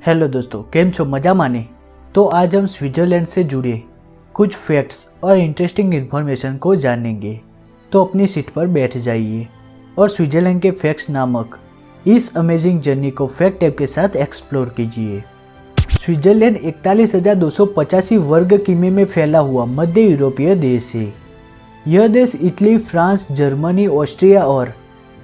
Hello दोस्तों, केम छो मजा माने। तो आज हम स्विट्जरलैंड से जुड़े कुछ फैक्ट्स और इंटरेस्टिंग इन्फॉर्मेशन को जानेंगे। तो अपनी सीट पर बैठ जाइए और स्विट्जरलैंड के फैक्ट्स नामक इस अमेजिंग जर्नी को फैक्ट टैब के साथ एक्सप्लोर कीजिए। स्विट्जरलैंड 41,285 वर्ग किमी में फैला हुआ मध्य यूरोपीय देश है। यह देश इटली, फ्रांस, जर्मनी, ऑस्ट्रिया और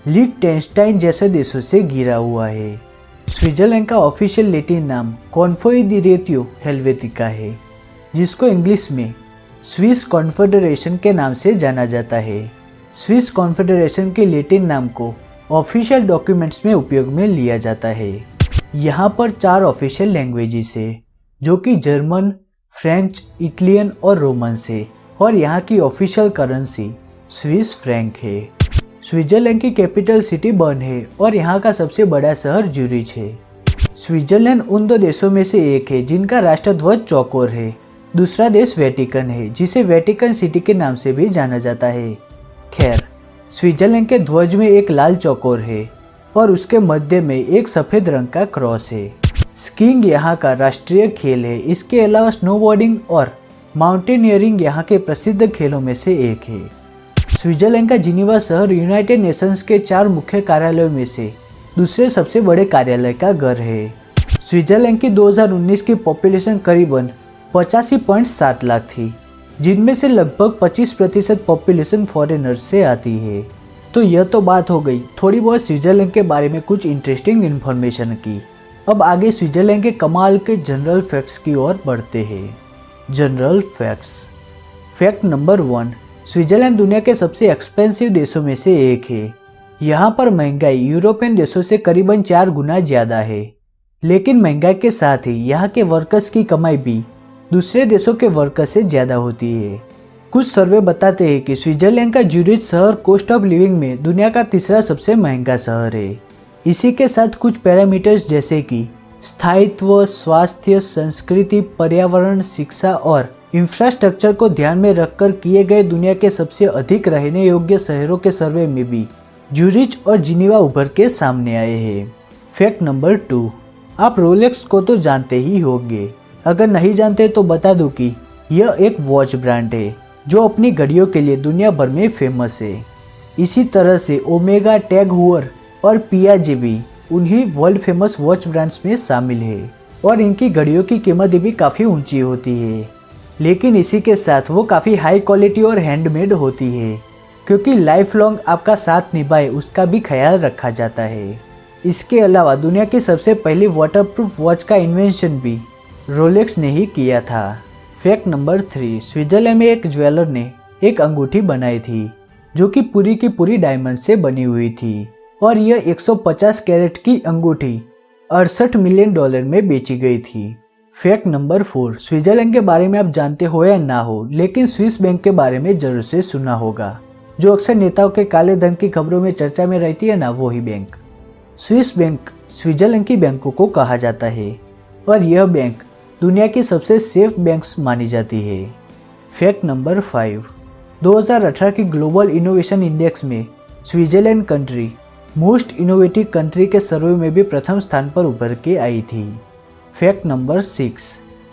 लिechtenstein जैसे देशों से घिरा हुआ है। स्विट्जरलैंड का ऑफिशियल लैटिन नाम कॉन्फेडरेटियो हेल्वेटिका है, जिसको इंग्लिश में स्विस कॉन्फेडरेशन के नाम से जाना जाता है। स्विस कॉन्फेडरेशन के लैटिन नाम को ऑफिशियल डॉक्यूमेंट्स में उपयोग में लिया जाता है। यहाँ पर 4 ऑफिशियल लैंग्वेजेस है, जो कि जर्मन, फ्रेंच, इटालियन और रोमन्स है, और यहाँ की ऑफिशियल करेंसी स्विस फ्रैंक है। स्विट्जरलैंड की कैपिटल सिटी बर्न है और यहाँ का सबसे बड़ा शहर ज्यूरिच है। स्विट्जरलैंड उन 2 देशों में से एक है जिनका राष्ट्रध्वज चौकोर है। दूसरा देश वेटिकन है, जिसे वेटिकन सिटी के नाम से भी जाना जाता है। खैर, स्विट्जरलैंड के ध्वज में एक लाल चौकोर है और उसके मध्य में एक सफ़ेद रंग का क्रॉस है। स्कीइंग यहाँ का राष्ट्रीय खेल है। इसके अलावा स्नोबोर्डिंग और माउंटेनियरिंग यहाँ के प्रसिद्ध खेलों में से एक है। स्विट्जरलैंड का जिनीवा शहर यूनाइटेड नेशंस के 4 मुख्य कार्यालयों में से दूसरे सबसे बड़े कार्यालय का घर है। स्विट्जरलैंड की 2019 की पॉपुलेशन करीबन 85.7 लाख थी, जिनमें से लगभग 25% पॉपुलेशन फॉरेनर्स से आती है। तो यह तो बात हो गई थोड़ी बहुत स्विट्जरलैंड के बारे में कुछ इंटरेस्टिंग इन्फॉर्मेशन की। अब आगे स्विट्जरलैंड के कमाल के जनरल फैक्ट्स की ओर बढ़ते हैं। General facts. Fact number 1, Switzerland दुनिया के सबसे एक्सपेंसिव देशों में से एक है। यहाँ पर महंगाई यूरोपियन देशों से करीबन 4 गुना ज़्यादा है, लेकिन महंगाई के साथ ही यहाँ के वर्कर्स की कमाई भी दूसरे देशों के वर्कर्स से ज़्यादा होती है। कुछ सर्वे बताते हैं कि स्विट्जरलैंड का ज्यूरिच शहर कॉस्ट ऑफ लिविंग में दुनिया का तीसरा सबसे महंगा शहर है। इसी के साथ कुछ पैरामीटर्स जैसे कि स्थायित्व, स्वास्थ्य, संस्कृति, पर्यावरण, शिक्षा और इंफ्रास्ट्रक्चर को ध्यान में रखकर किए गए दुनिया के सबसे अधिक रहने योग्य शहरों के सर्वे में भी ज्यूरिच और जिनीवा उभर के सामने आए हैं। फैक्ट नंबर 2, आप रोलेक्स को तो जानते ही होंगे। अगर नहीं जानते तो बता दूं कि यह एक वॉच ब्रांड है जो अपनी घड़ियों के लिए दुनिया भर में फेमस है। इसी तरह से ओमेगा, टैग हुअर और पियाजे भी उन्हीं वर्ल्ड फेमस वॉच ब्रांड्स में शामिल है, और इनकी घड़ियों की कीमत भी काफ़ी ऊंची होती है। लेकिन इसी के साथ वो काफ़ी हाई क्वालिटी और हैंडमेड होती है, क्योंकि लाइफ लॉन्ग आपका साथ निभाए उसका भी ख्याल रखा जाता है। इसके अलावा दुनिया की सबसे पहली वाटरप्रूफ वॉच का इन्वेंशन भी रोलेक्स ने ही किया था। फैक्ट नंबर 3, स्विट्जरलैंड में एक ज्वेलर ने एक अंगूठी बनाई थी जो कि पूरी की पूरी डायमंड से बनी हुई थी, और यह 150 कैरेट की अंगूठी $68 मिलियन में बेची गई थी। फैक्ट नंबर 4, स्विट्जरलैंड के बारे में आप जानते हो या ना हो, लेकिन स्विस बैंक के बारे में जरूर से सुना होगा, जो अक्सर नेताओं के काले धन की खबरों में चर्चा में रहती है ना, वही बैंक। स्विस बैंक स्विट्जरलैंड की बैंकों को कहा जाता है, और यह बैंक दुनिया की सबसे सेफ बैंक्स मानी जाती है। फैक्ट नंबर 5, 2018 की ग्लोबल इनोवेशन इंडेक्स में Switzerland country most innovative country के सर्वे में भी प्रथम स्थान पर उभर के आई थी। फैक्ट नंबर 6,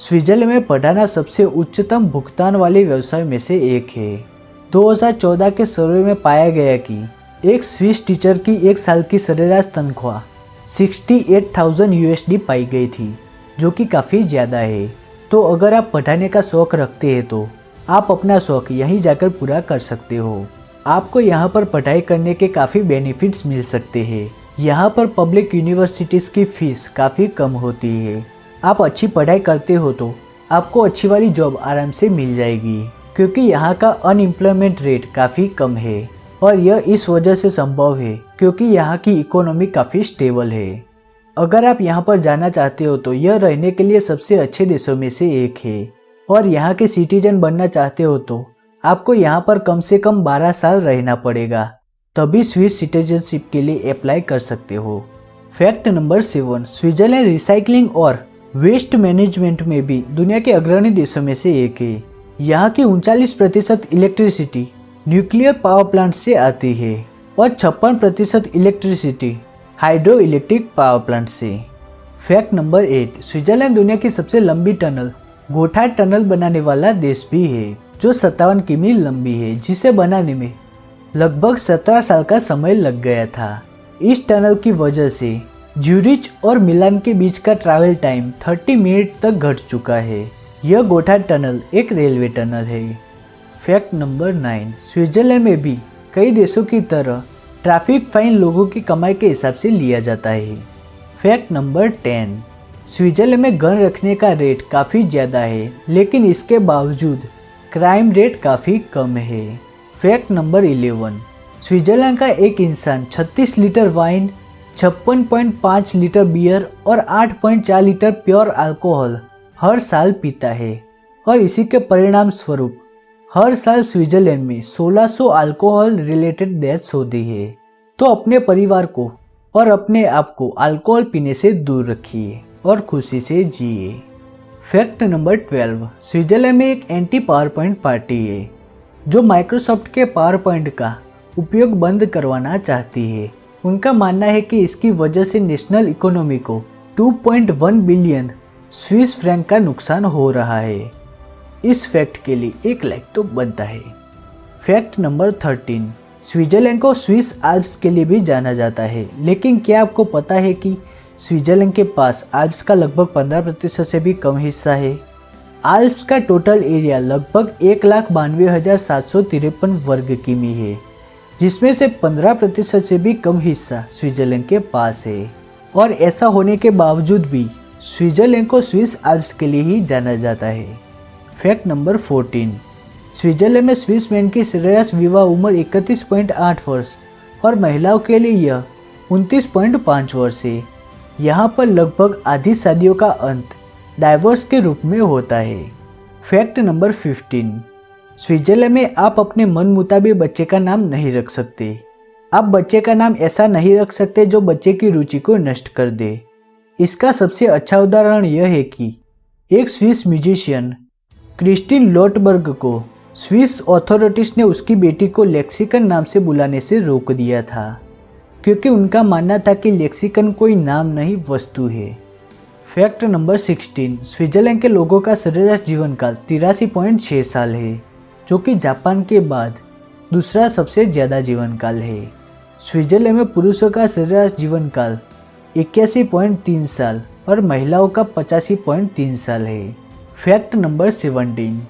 स्विट्जरलैंड में पढ़ाना सबसे उच्चतम भुगतान वाले व्यवसाय में से एक है। 2014 के सर्वे में पाया गया कि एक स्विस टीचर की 1 साल की सरेराश तनख्वाह 68,000 USD पाई गई थी, जो कि काफ़ी ज़्यादा है। तो अगर आप पढ़ाने का शौक़ रखते हैं तो आप अपना शौक़ यहीं जाकर पूरा कर सकते हो। आपको यहाँ पर पढ़ाई करने के काफ़ी बेनिफिट्स मिल सकते हैं। यहाँ पर पब्लिक यूनिवर्सिटीज़ की फ़ीस काफ़ी कम होती है। आप अच्छी पढ़ाई करते हो तो आपको अच्छी वाली जॉब आराम से मिल जाएगी, क्योंकि यहाँ का अनएम्प्लॉयमेंट रेट काफ़ी कम है, और यह इस वजह से संभव है क्योंकि यहाँ की इकोनॉमी काफ़ी स्टेबल है। अगर आप यहाँ पर जाना चाहते हो तो यह रहने के लिए सबसे अच्छे देशों में से एक है, और यहाँ के सिटीजन बनना चाहते हो तो आपको यहाँ पर कम से कम 12 साल रहना पड़ेगा, तभी स्विस सिटीजनशिप के लिए अप्लाई कर सकते हो। फैक्ट नंबर 7, स्विट्जरलैंड रिसाइकलिंग और वेस्ट मैनेजमेंट में भी दुनिया के अग्रणी देशों में से एक है। यहाँ की 39% इलेक्ट्रिसिटी न्यूक्लियर पावर प्लांट से आती है और 56% electricity hydro electric power plant से। फैक्ट नंबर 8, स्विट्जरलैंड दुनिया की सबसे लंबी टनल गोथार्ड टनल बनाने वाला देश भी है, जो 57 किमी लंबी है, जिसे बनाने में लगभग 17 साल का समय लग गया था। इस टनल की वजह से ज्यूरिच और मिलान के बीच का ट्रैवल टाइम 30 मिनट तक घट चुका है। यह गोथार्ड टनल एक रेलवे टनल है। फैक्ट नंबर 9, स्विट्जरलैंड में भी कई देशों की तरह ट्रैफिक फाइन लोगों की कमाई के हिसाब से लिया जाता है। फैक्ट नंबर 10, स्विट्जरलैंड में गन रखने का रेट काफ़ी ज़्यादा है, लेकिन इसके बावजूद क्राइम रेट काफ़ी कम है। फैक्ट नंबर 11, स्विट्जरलैंड का एक इंसान 36 लीटर वाइन, 56.5 लीटर बियर और 8.4 लीटर प्योर अल्कोहल हर साल पीता है, और इसी के परिणाम स्वरूप हर साल स्विट्जरलैंड में 1600 अल्कोहल रिलेटेड डेथ्स होती है। तो अपने परिवार को और अपने आप को अल्कोहल पीने से दूर रखिए और खुशी से जिए। फैक्ट नंबर 12, स्विट्जरलैंड में एक एंटी पावर पॉइंट पार्टी है, जो माइक्रोसॉफ्ट के पावर पॉइंट का उपयोग बंद करवाना चाहती है। उनका मानना है कि इसकी वजह से नेशनल इकोनॉमी को 2.1 बिलियन स्विस फ्रैंक का नुकसान हो रहा है। इस फैक्ट के लिए एक लाइक तो बनता है। फैक्ट नंबर 13, स्विट्जरलैंड को स्विस आल्प्स के लिए भी जाना जाता है, लेकिन क्या आपको पता है कि स्विट्जरलैंड के पास आल्प्स का लगभग 15% से भी कम हिस्सा है। आल्प्स का टोटल एरिया लगभग 1,92,753 वर्ग किमी है, जिसमें से 15% से भी कम हिस्सा स्विट्जरलैंड के पास है। और ऐसा होने के बावजूद भी स्विट्जरलैंड को स्विस आल्प्स के लिए ही जाना जाता है। फैक्ट नंबर 14, स्विट्जरलैंड में स्विस मैन की सरेराश विवाह उम्र 31.8 वर्ष और महिलाओं के लिए यह 29.5 वर्ष है। यहाँ पर लगभग आधी शादियों का अंत डाइवोर्स के रूप में होता है। फैक्ट नंबर 15, स्विट्जरलैंड में आप अपने मन मुताबिक बच्चे का नाम नहीं रख सकते। आप बच्चे का नाम ऐसा नहीं रख सकते जो बच्चे की रुचि को नष्ट कर दे। इसका सबसे अच्छा उदाहरण यह है कि एक स्विस म्यूजिशियन क्रिस्टिन लोटबर्ग को स्विस अथॉरिटीज ने उसकी बेटी को लेक्सिकन नाम से बुलाने से रोक दिया था, क्योंकि उनका मानना था कि लेक्सिकन कोई नाम नहीं वस्तु है। फैक्ट नंबर 16, स्विट्जरलैंड के लोगों का सरेराश जीवन काल 83.6 साल है, जो कि जापान के बाद दूसरा सबसे ज़्यादा जीवन काल है। स्विट्जरलैंड में पुरुषों का सरेराश जीवन काल 81.3 साल और महिलाओं का 85.3 साल है। फैक्ट नंबर 17,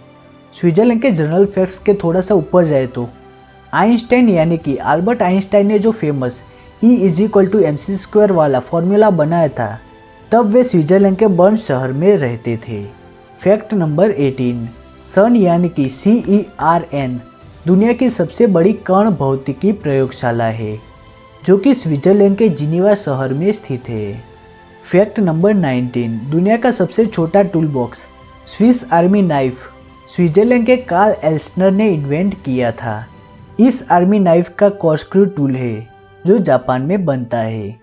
स्विट्जरलैंड के जनरल फैक्ट्स के थोड़ा सा ऊपर जाए तो आइंस्टाइन यानी कि अल्बर्ट आइंस्टाइन ने जो फेमस E=mc² वाला फॉर्मूला बनाया था, तब वे स्विट्जरलैंड के बर्न शहर में रहते थे। फैक्ट नंबर 18, सन यानी कि CERN दुनिया की सबसे बड़ी कण भौतिकी प्रयोगशाला है, जो कि स्विट्जरलैंड के जिनेवा शहर में स्थित है। फैक्ट नंबर 19, दुनिया का सबसे छोटा tool box Swiss army knife Switzerland के कार्ल एल्सनर ने इन्वेंट किया था। इस आर्मी नाइफ का कॉर्कस्क्रू टूल है जो जापान में बनता है।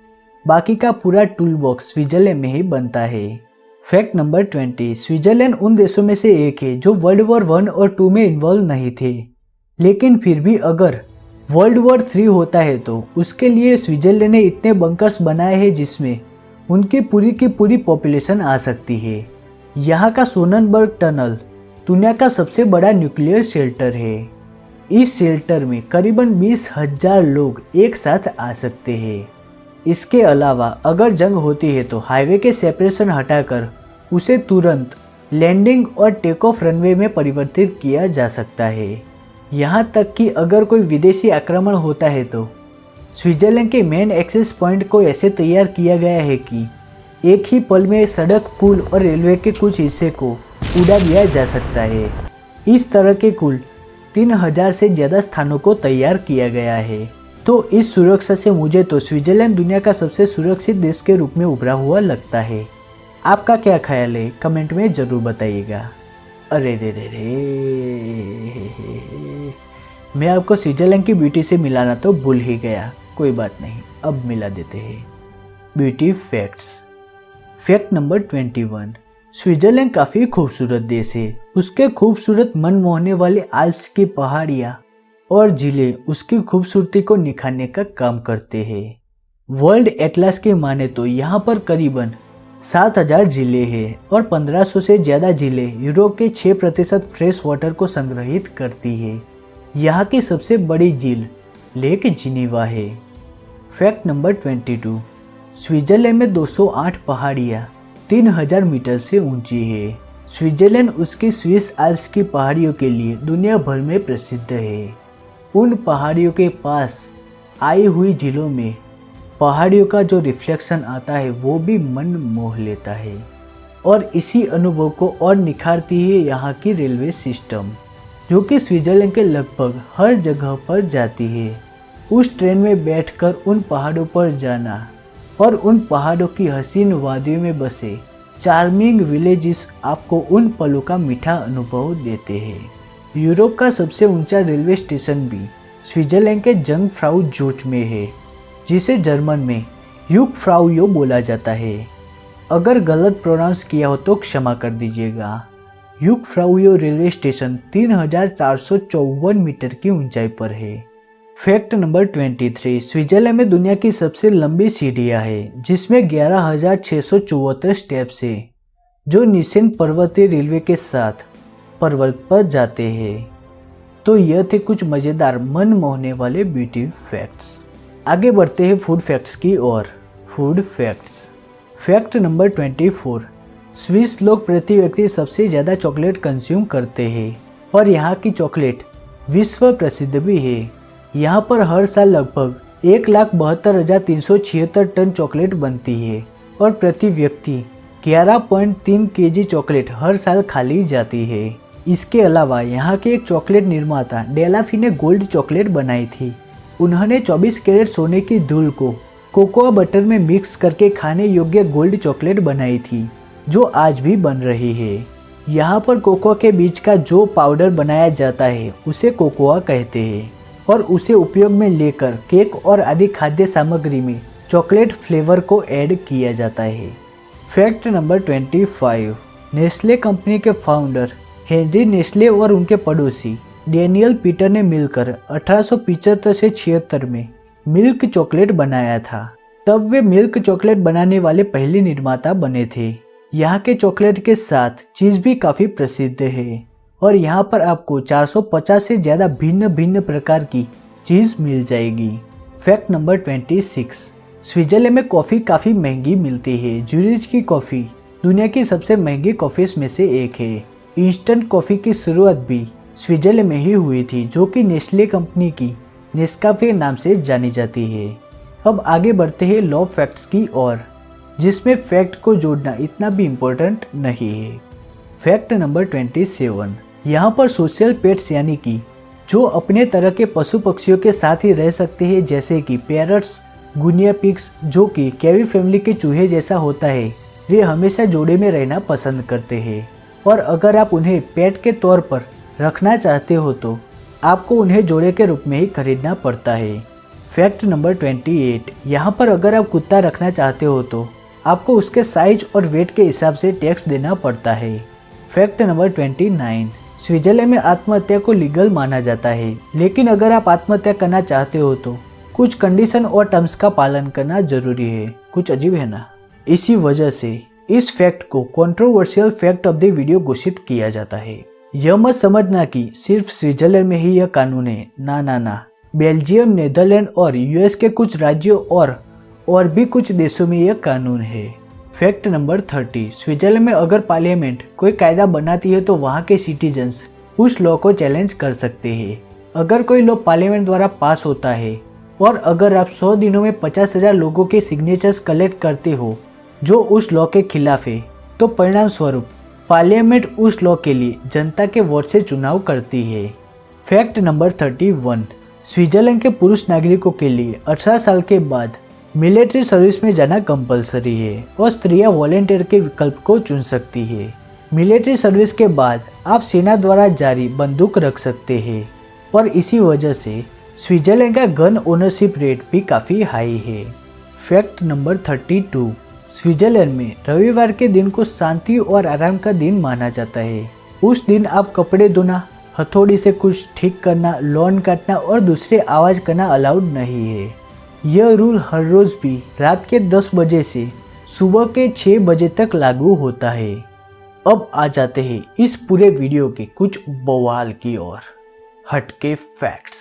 बाकी का पूरा टूल बॉक्स स्विट्जरलैंड में ही बनता है। फैक्ट नंबर 20, स्विट्जरलैंड उन देशों में से एक है जो वर्ल्ड वॉर 1 और 2 में इन्वॉल्व नहीं थे, लेकिन फिर भी अगर वर्ल्ड वॉर 3 होता है तो उसके लिए स्विट्जरलैंड ने इतने बंकर्स बनाए हैं जिसमें उनकी पूरी की पूरी पॉपुलेशन आ सकती है। यहाँ का सोननबर्ग टनल दुनिया का सबसे बड़ा न्यूक्लियर शेल्टर है। इस शेल्टर में करीबन 20,000 लोग एक साथ आ सकते हैं। इसके अलावा अगर जंग होती है तो हाईवे के सेपरेशन हटाकर उसे तुरंत लैंडिंग और टेक ऑफ रनवे में परिवर्तित किया जा सकता है। यहाँ तक कि अगर कोई विदेशी आक्रमण होता है तो स्विट्जरलैंड के मेन एक्सेस पॉइंट को ऐसे तैयार किया गया है कि एक ही पल में सड़क, पुल और रेलवे के कुछ हिस्से को उड़ा दिया जा सकता है। इस तरह के कुल 3000 से ज़्यादा स्थानों को तैयार किया गया है। तो इस सुरक्षा से मुझे तो स्विट्जरलैंड दुनिया का सबसे सुरक्षित देश के रूप में उभरा हुआ लगता है। आपका क्या ख्याल है कमेंट में ज़रूर बताइएगा। अरे रे रे रे, मैं आपको स्विट्जरलैंड की ब्यूटी से मिलाना तो भूल ही गया। कोई बात नहीं, अब मिला देते हैं। Beauty facts. Fact number 21, Switzerland काफ़ी खूबसूरत देश है। उसके खूबसूरत मन मोहने वाले आल्प्स की पहाड़ियाँ और जिले उसकी खूबसूरती को निखारने का काम करते हैं। वर्ल्ड एटलस के माने तो यहाँ पर करीबन 7,000 जिले हैं और 1500 से ज़्यादा जिले यूरोप के 6% फ्रेश वाटर को संग्रहित करती है। यहाँ की सबसे बड़ी झील लेक जिनेवा है। फैक्ट नंबर 22, स्विट्जरलैंड में 208 पहाड़ियाँ 3000 मीटर से ऊंची है। स्विट्जरलैंड उसकी स्विस आल्प्स की पहाड़ियों के लिए दुनिया भर में प्रसिद्ध है। उन पहाड़ियों के पास आई हुई झीलों में पहाड़ियों का जो रिफ्लेक्शन आता है वो भी मन मोह लेता है और इसी अनुभव को और निखारती है यहाँ की रेलवे सिस्टम, जो कि स्विट्जरलैंड के लगभग हर जगह पर जाती है। उस ट्रेन में बैठकर उन पहाड़ों पर जाना और उन पहाड़ों की हसीन वादियों में बसे चार्मिंग विलेजेस आपको उन पलों का मीठा अनुभव देते हैं। यूरोप का सबसे ऊंचा रेलवे स्टेशन भी स्विट्जरलैंड के जंगफ्राउ जोच में है, जिसे जर्मन में यूगफ्राउयो बोला जाता है। अगर गलत प्रोनाउंस किया हो तो क्षमा कर दीजिएगा। यूगफ्राउयो रेलवे स्टेशन 3454 मीटर की ऊंचाई पर है। फैक्ट नंबर 23, स्विट्जरलैंड में दुनिया की सबसे लंबी सीढ़ियाँ हैं, जिसमें 11,674 स्टेप्स है, जो निसेन पर्वतीय रेलवे के साथ पर्वत पर जाते हैं। तो यह थे कुछ मज़ेदार मन मोहने वाले ब्यूटी फैक्ट्स। आगे बढ़ते हैं फूड फैक्ट्स की ओर। Food facts. Fact number 24, Swiss लोग प्रति व्यक्ति सबसे ज़्यादा चॉकलेट कंज्यूम करते हैं और यहाँ की चॉकलेट विश्व प्रसिद्ध भी है। यहाँ पर हर साल लगभग 1,72,376 टन चॉकलेट बनती है और प्रति व्यक्ति 11.3 केजी चॉकलेट हर साल खाली जाती है। इसके अलावा यहाँ के एक चॉकलेट निर्माता डेलाफी ने गोल्ड चॉकलेट बनाई थी। उन्होंने 24 कैरेट सोने की धूल को कोकोआ बटर में मिक्स करके खाने योग्य गोल्ड चॉकलेट बनाई थी, जो आज भी बन रही है। यहाँ पर कोकोआ के बीज का जो पाउडर बनाया जाता है उसे कोकोआ कहते हैं और उसे उपयोग में लेकर केक और आदि खाद्य सामग्री में चॉकलेट फ्लेवर को ऐड किया जाता है। फैक्ट नंबर 25, नेस्ले कंपनी के फाउंडर हेनरी नेस्ले और उनके पड़ोसी डेनियल पीटर ने मिलकर 1875 से 76 में मिल्क चॉकलेट बनाया था। तब वे मिल्क चॉकलेट बनाने वाले पहले निर्माता बने थे। यहाँ के चॉकलेट के साथ चीज़ भी काफ़ी प्रसिद्ध है और यहाँ पर आपको 450 से ज़्यादा भिन्न भिन्न प्रकार की चीज़ मिल जाएगी। फैक्ट नंबर 26, स्विट्जरलैंड में कॉफ़ी काफ़ी महंगी मिलती है। ज्यूरिच की कॉफ़ी दुनिया की सबसे महंगी कॉफ़ीज में से एक है। इंस्टेंट कॉफ़ी की शुरुआत भी स्विट्जरलैंड में ही हुई थी, जो कि नेस्ले कंपनी की नेस्काफे नाम से जानी जाती है। अब आगे बढ़ते हैं लॉ फैक्ट्स की ओर, जिसमें फैक्ट को जोड़ना इतना भी इम्पोर्टेंट नहीं है। फैक्ट नंबर 27, यहाँ पर सोशल पेट्स यानी कि जो अपने तरह के पशु पक्षियों के साथ ही रह सकते हैं, जैसे कि पैरट्स, गुनिया पिग्स, जो कि कैवी फैमिली के चूहे जैसा होता है, वे हमेशा जोड़े में रहना पसंद करते हैं और अगर आप उन्हें पेट के तौर पर रखना चाहते हो तो आपको उन्हें जोड़े के रूप में ही खरीदना पड़ता है। फैक्ट नंबर 28, यहाँ पर अगर आप कुत्ता रखना चाहते हो तो आपको उसके साइज और वेट के हिसाब से टैक्स देना पड़ता है। फैक्ट नंबर 29, स्विट्जरलैंड में आत्महत्या को लीगल माना जाता है, लेकिन अगर आप आत्महत्या करना चाहते हो तो कुछ कंडीशन और टर्म्स का पालन करना जरूरी है। कुछ अजीब है ना? इसी वजह से इस फैक्ट को controversial fact of the video घोषित किया जाता है। यह मत समझना कि सिर्फ स्विट्जरलैंड में ही यह कानून है। ना, बेल्जियम, नेदरलैंड और यूएस के कुछ राज्यों और भी कुछ देशों में यह कानून है। फैक्ट नंबर 30, स्विट्जरलैंड में अगर पार्लियामेंट कोई कायदा बनाती है तो वहाँ के सिटीजन्स उस लॉ को चैलेंज कर सकते हैं। अगर कोई लॉ पार्लियामेंट द्वारा पास होता है और अगर आप 100 दिनों में 50,000 लोगों के सिग्नेचर्स कलेक्ट करते हो जो उस लॉ के खिलाफ है, तो परिणाम स्वरूप पार्लियामेंट उस लॉ के लिए जनता के वोट से चुनाव करती है। फैक्ट नंबर 31, स्विट्जरलैंड के पुरुष नागरिकों के लिए 18 साल के बाद मिलिट्री सर्विस में जाना कंपलसरी है और स्त्रियां वॉलेंटियर के विकल्प को चुन सकती है। मिलिट्री सर्विस के बाद आप सेना द्वारा जारी बंदूक रख सकते हैं और इसी वजह से स्विट्जरलैंड का गन ओनरशिप रेट भी काफ़ी हाई है। फैक्ट नंबर 32, स्विट्जरलैंड में रविवार के दिन को शांति और आराम का दिन माना जाता है। उस दिन आप कपड़े धोना, हथौड़ी से कुछ ठीक करना, लॉन काटना और दूसरे आवाज़ करना अलाउड नहीं है। यह रूल हर रोज़ भी रात के 10 बजे से सुबह के 6 बजे तक लागू होता है। अब आ जाते हैं इस पूरे वीडियो के कुछ बवाल की ओर। हटके facts.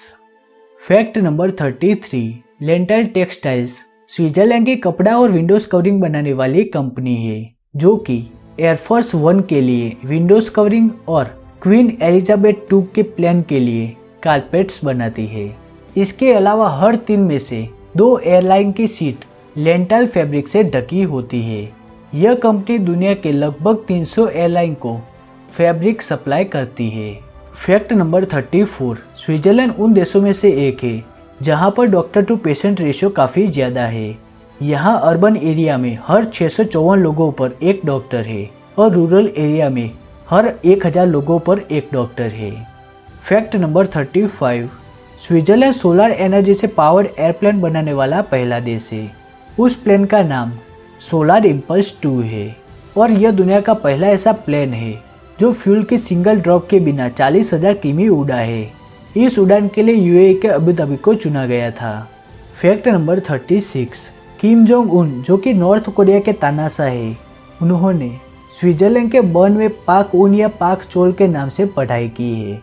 Fact number 33, Lantal textiles Switzerland की कपड़ा और विंडोज कवरिंग बनाने वाली कंपनी है जो कि एयरफोर्स 1 के लिए विंडोज कवरिंग और क्वीन एलिजाबेथ 2 के प्लेन के लिए कारपेट्स बनाती है। इसके अलावा हर 3 में से 2 एयरलाइन की सीट लेंटाइल फैब्रिक से ढकी होती है। यह कंपनी दुनिया के लगभग 300 एयरलाइन को फैब्रिक सप्लाई करती है। फैक्ट नंबर 34, स्विट्जरलैंड उन देशों में से एक है जहां पर डॉक्टर टू पेशेंट रेशियो काफ़ी ज़्यादा है। यहाँ अर्बन एरिया में हर 654 लोगों पर एक डॉक्टर है और रूरल एरिया में हर 1000 लोगों पर एक डॉक्टर है। Fact number 35, Switzerland solar energy से पावर्ड एयरप्लेन बनाने वाला पहला देश है। उस प्लेन का नाम सोलर इम्पल्स 2 है और यह दुनिया का पहला ऐसा प्लेन है जो फ्यूल के सिंगल ड्रॉप के बिना 40,000 किमी उड़ा है। इस उड़ान के लिए यूएई के अबू धाबी को चुना गया था। Fact number 36, Kim Jong Un जो कि नॉर्थ कोरिया के तानाशाह है, उन्होंने स्विट्जरलैंड के बर्न में पाक ऊन या पाक चोल के नाम से पढ़ाई की है।